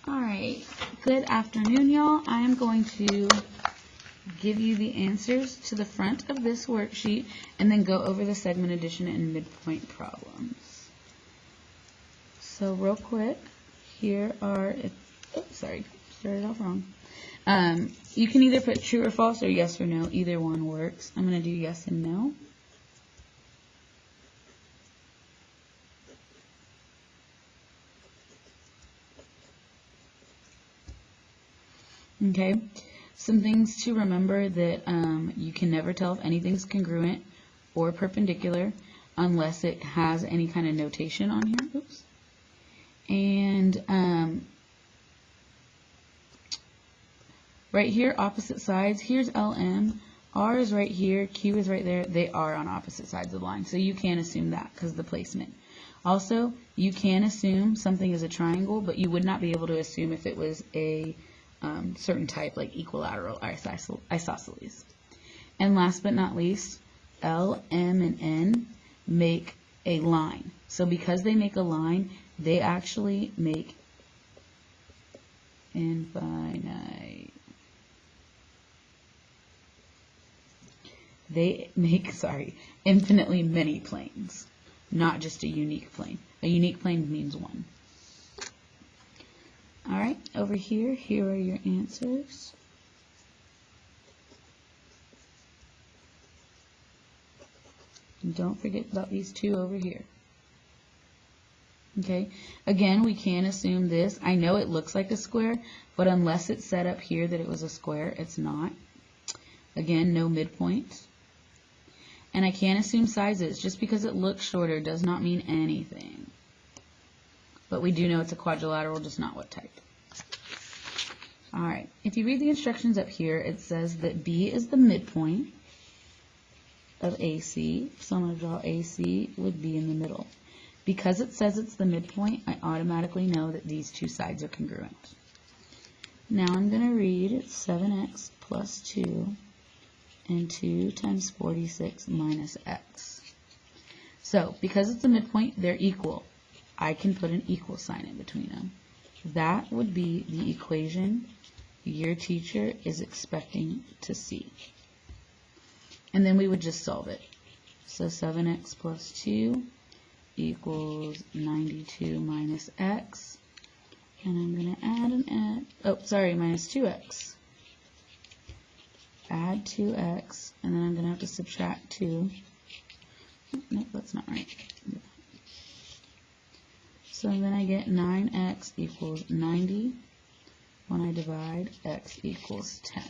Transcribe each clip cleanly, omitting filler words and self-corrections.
Alright, good afternoon, y'all. I am going to give you the answers to the front of this worksheet and then go over the segment addition and midpoint problems. So real quick, here are, started off wrong. You can either put true or false or yes or no. Either one works. I'm going to do yes and no. Okay, some things to remember that you can never tell if anything's congruent or perpendicular unless it has any kind of notation on here. Oops. And right here, opposite sides, here's LM, R is right here, Q is right there. They are on opposite sides of the line, so you can assume that because of the placement. Also, you can assume something is a triangle, but you would not be able to assume if it was a certain type, like equilateral or isosceles. And last but not least, L, M, and N make a line. So because they make a line, they actually make infinite. They make, infinitely many planes, not just a unique plane. A unique plane means one. All right, over here are your answers. And don't forget about these two over here. Okay, again, we can assume this. I know it looks like a square, but unless it's set up here that it was a square, it's not. Again, no midpoint. And I can assume sizes. Just because it looks shorter does not mean anything. But we do know it's a quadrilateral, just not what type. Alright, if you read the instructions up here, it says that B is the midpoint of AC. So I'm going to draw AC with B in the middle. Because it says it's the midpoint, I automatically know that these two sides are congruent. Now I'm going to read it's 7x plus 2 and 2 times 46 minus x. So because it's a midpoint, they're equal. I can put an equal sign in between them. That would be the equation your teacher is expecting to see. And then we would just solve it. So 7x plus 2 equals 92 minus x. And I'm going to add an x. Minus 2x. Add 2x, and then I'm going to have to subtract 2. Nope, that's not right. So then I get 9x equals 90 when I divide x equals 10.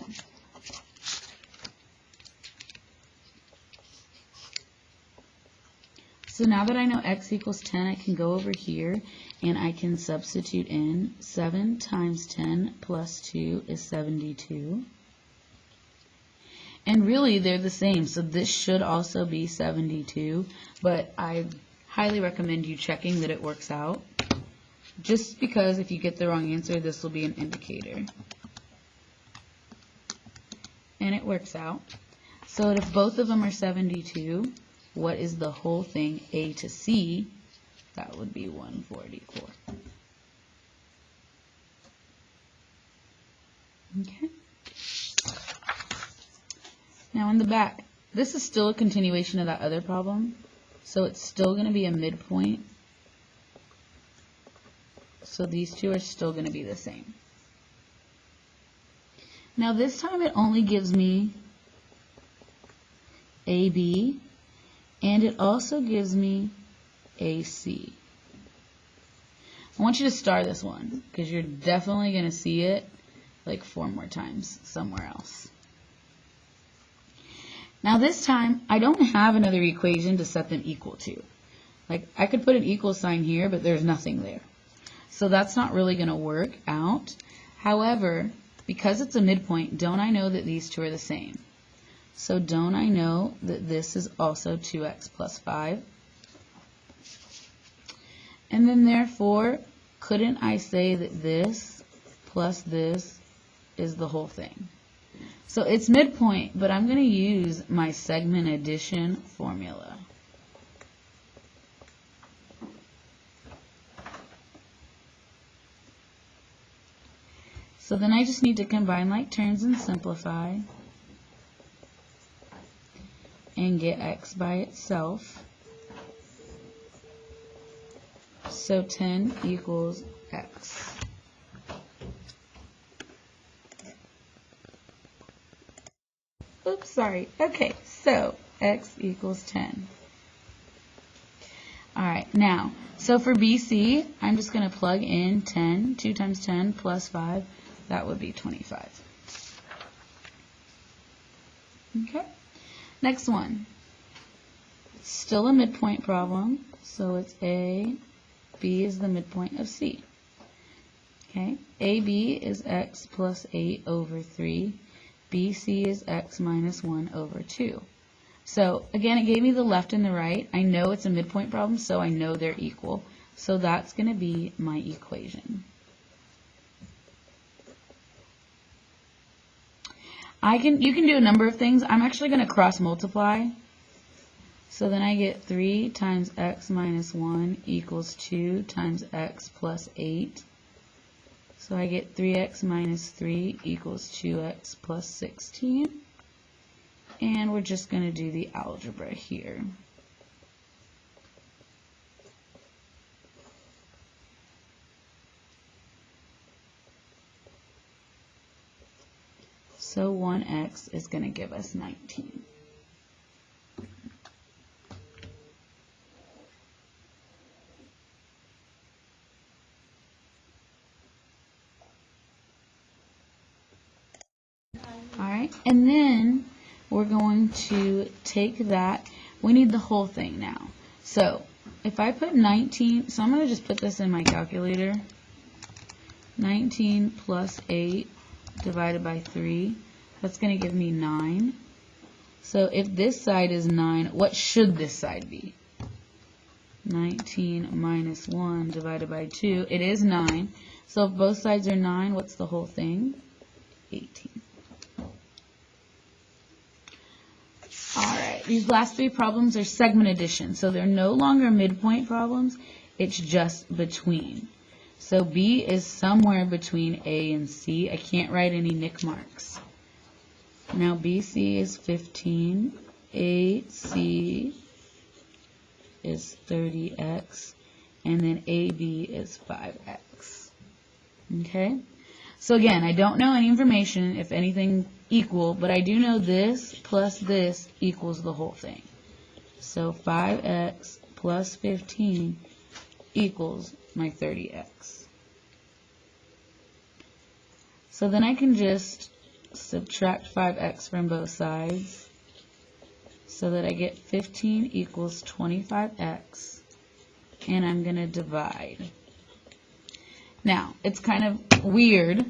So now that I know x equals 10, I can go over here and I can substitute in 7 times 10 plus 2 is 72. And really, they're the same, so this should also be 72, but I highly recommend you checking that it works out, just because if you get the wrong answer, this will be an indicator. And it works out. So if both of them are 72, what is the whole thing, A to C? That would be 144. Okay. Now in the back, this is still a continuation of that other problem, so it's still going to be a midpoint. So these two are still going to be the same. Now this time it only gives me AB, and it also gives me AC. I want you to star this one, because you're definitely going to see it like 4 more times somewhere else. Now this time, I don't have another equation to set them equal to. Like, I could put an equal sign here, but there's nothing there. So that's not really going to work out. However, because it's a midpoint, don't I know that these two are the same? So don't I know that this is also 2x plus 5? And then therefore, couldn't I say that this plus this is the whole thing? So it's midpoint, but I'm going to use my segment addition formula. So then I just need to combine like terms and simplify and get x by itself. So 10 equals x. Oops, sorry. Okay, so x equals 10. Alright, now, so for BC, I'm just going to plug in 10. 2 times 10 plus 5, that would be 25. Okay, next one. It's still a midpoint problem, so it's A, B is the midpoint of C. Okay, AB is x plus 8 over 3. BC is x minus 1 over 2. So again, it gave me the left and the right. I know it's a midpoint problem, so I know they're equal. So that's going to be my equation. You can do a number of things. I'm actually going to cross multiply. So then I get 3 times x minus 1 equals 2 times x plus 8. So I get 3x minus 3 equals 2x plus 16. And we're just going to do the algebra here. So 1x is going to give us 19. Alright, and then we're going to take that. We need the whole thing now. So if I put 19, so I'm going to just put this in my calculator. 19 plus 8 divided by 3, that's going to give me 9. So if this side is 9, what should this side be? 19 minus 1 divided by 2, it is 9. So if both sides are 9, what's the whole thing? 18. Alright, these last three problems are segment addition, so they're no longer midpoint problems, it's just between. So B is somewhere between A and C. I can't write any nick marks. Now BC is 15, AC is 30x, and then AB is 5x. Okay? So again, I don't know any information, if anything equal, but I do know this plus this equals the whole thing. So 5x plus 15 equals my 30x. So then I can just subtract 5x from both sides so that I get 15 equals 25x, and I'm going to divide. Now, it's kind of weird,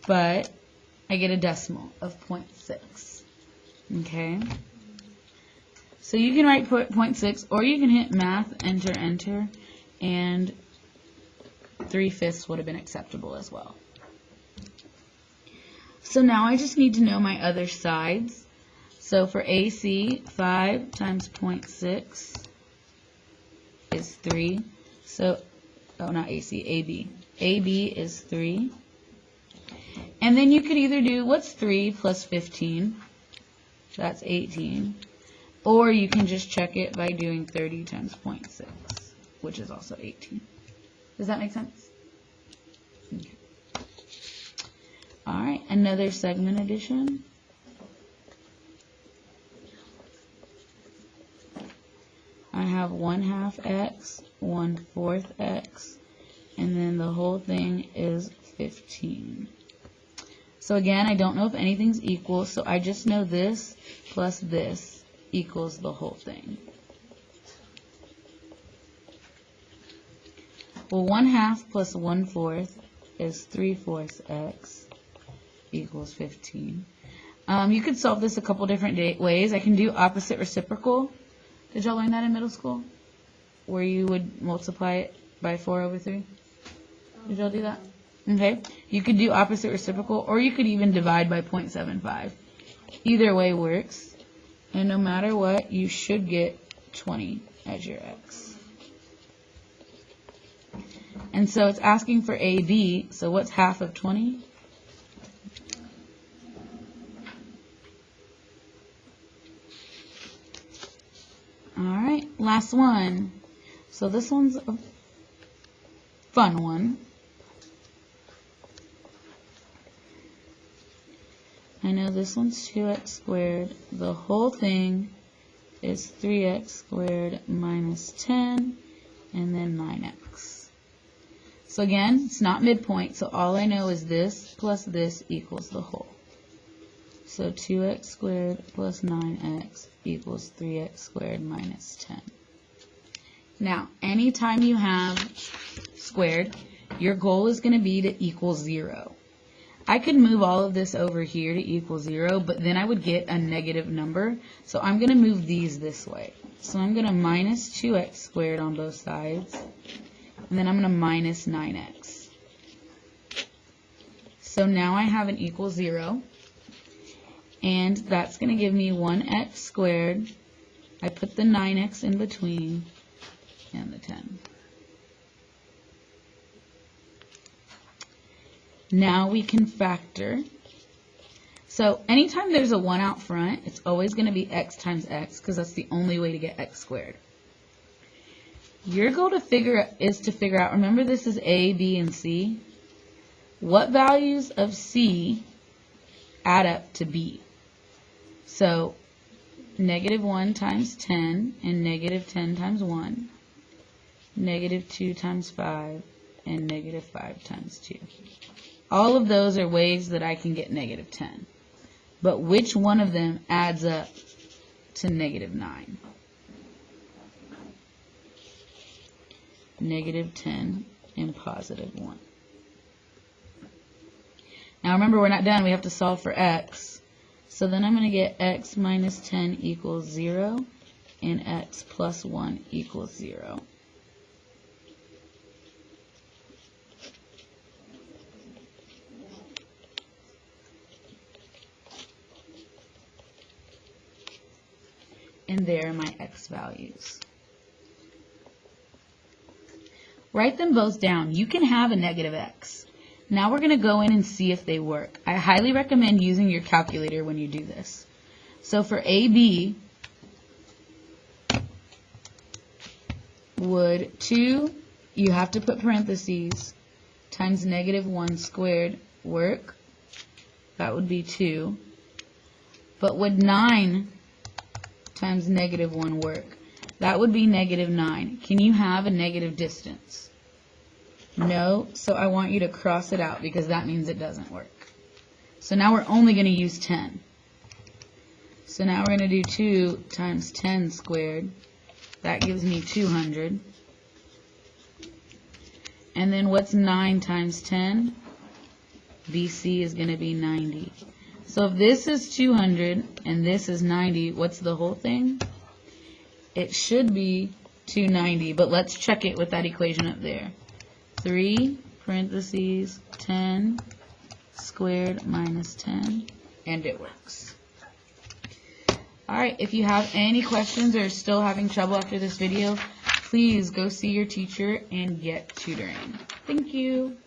but I get a decimal of 0.6. Okay? So you can write 0.6, or you can hit math, enter, enter, and 3/5 would have been acceptable as well. So now I just need to know my other sides. So for AC, 5 times 0.6 is 3. So, oh, not AC, AB. AB is 3. And then you could either do, what's 3 plus 15? That's 18. Or you can just check it by doing 30 times 0.6, which is also 18. Does that make sense? Okay. Alright, another segment addition. I have 1/2 x, 1/4 x, and then the whole thing is 15. So again, I don't know if anything's equal, so I just know this plus this equals the whole thing. Well, 1/2 plus 1/4 is 3/4 x equals 15. You could solve this a couple different ways. I can do opposite reciprocal. Did y'all learn that in middle school? Where you would multiply it by 4/3? Did y'all do that? Okay. You could do opposite reciprocal, or you could even divide by 0.75. Either way works. And no matter what, you should get 20 as your x. And so it's asking for AB, so what's half of 20? All right, last one. So this one's a fun one. I know this one's 2x squared. The whole thing is 3x squared minus 10, and then 9x. So again, it's not midpoint, so all I know is this plus this equals the whole. So 2x squared plus 9x equals 3x squared minus 10. Now, anytime you have squared, your goal is going to be to equal 0. I could move all of this over here to equal 0, but then I would get a negative number. So I'm going to move these this way. So I'm going to minus 2x squared on both sides, and then I'm going to minus 9x. So now I have an equal 0, and that's going to give me 1x squared. I put the 9x in between, and the 10. Now we can factor. So anytime there's a 1 out front, it's always going to be x times x, because that's the only way to get x squared. Your goal is to figure out, remember this is A, B, and C. What values of C add up to B? So negative 1 times 10 and negative 10 times 1, negative 2 times 5, and negative 5 times 2. All of those are ways that I can get negative 10. But which one of them adds up to negative 9? Negative 10 and positive 1. Now remember, we're not done. We have to solve for x. So then I'm going to get x minus 10 equals 0 and x plus 1 equals 0. And there are my x values. Write them both down. You can have a negative x. Now we're going to go in and see if they work. I highly recommend using your calculator when you do this. So for AB, would 2, you have to put parentheses, times negative 1 squared work? That would be 2. But would 9 times negative 1 work? That would be negative 9. Can you have a negative distance? No, so I want you to cross it out because that means it doesn't work. So now we're only going to use 10. So now we're going to do 2 times 10 squared. That gives me 200. And then what's 9 times 10? BC is going to be 90. So if this is 200 and this is 90, what's the whole thing? It should be 290, but let's check it with that equation up there. 3 parentheses 10 squared minus 10, and it works. Alright, if you have any questions or are still having trouble after this video, please go see your teacher and get tutoring. Thank you.